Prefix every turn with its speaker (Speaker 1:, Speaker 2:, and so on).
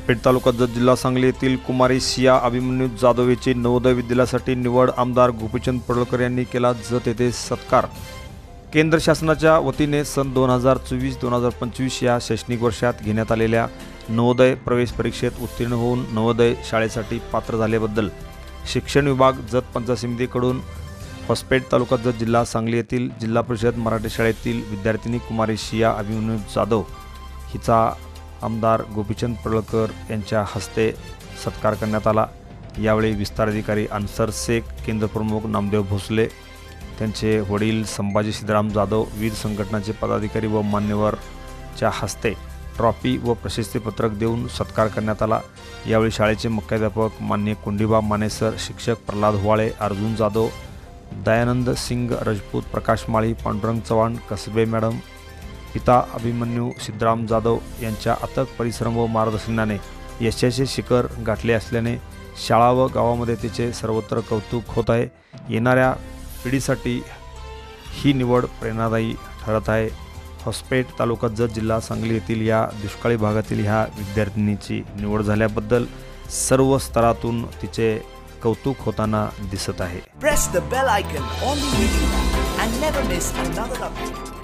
Speaker 1: होसपेट तालुका जत जिल्हा सांगली येथील कुमारी सिया अभिमन्यू जाधव याची नवोदय विद्यालयासाठी निवड आमदार गोपीचंद पडळकर यांनी केला जत येथे सत्कार। केंद्र शासनाच्या वतीने सन 2024-2025 या शैक्षणिक वर्षात घेण्यात आलेल्या नवोदय प्रवेश परीक्षेत उत्तीर्ण होऊन नवोदय शाळेसाठी पात्र झाल्याबद्दल शिक्षण विभाग जत पंचायत समितीकडून होसपेट तालुका जत जिल्हा सांगली येथील जिल्हा परिषद मराठी शाळेतील विद्यार्थिनी कुमारी सिया अभिमन्यू जाधव हिचा आमदार गोपीचंद पडळकर यांच्या हस्ते सत्कार करण्यात आला। यावेळी विस्तार अधिकारी अन्सर शेख, केंद्र प्रमुख नामदेव भोसले, त्यांचे वडील संभाजी सिद्धराम जाधव, विविध संघटनाचे पदाधिकारी व मान्यवरच्या हस्ते ट्रॉफी व प्रशस्तीपत्रक देऊन सत्कार करण्यात आला। यावेळी शाळेचे मुख्याध्यापक मान्य कुंडीबा मानेसर, शिक्षक प्रल्हाद हुवाळे, अर्जुन जाधव, दयानंद सिंग राजपूत, प्रकाश माळी, पांडुरंग चव्हाण, कसबे मॅडम, पिता अभिमन्यू सिद्धराम जाधव यांच्या अथक परिश्रम व मार्गदर्शनाने यशाचे शिखर गाठले असल्याने शाळा व गावामध्ये तिचे सर्वत्र कौतुक होत आहे। येणाऱ्या पिढीसाठी ही निवड प्रेरणादायी ठरत आहे। होसपेट तालुका जत जिल्हा सांगली येथील या दुष्काळी भागातील ह्या विद्यार्थिनीची निवड झाल्याबद्दल सर्व स्तरातून तिचे कौतुक होताना दिसत आहे।
Speaker 2: Press the bell icon on the video and never miss another update.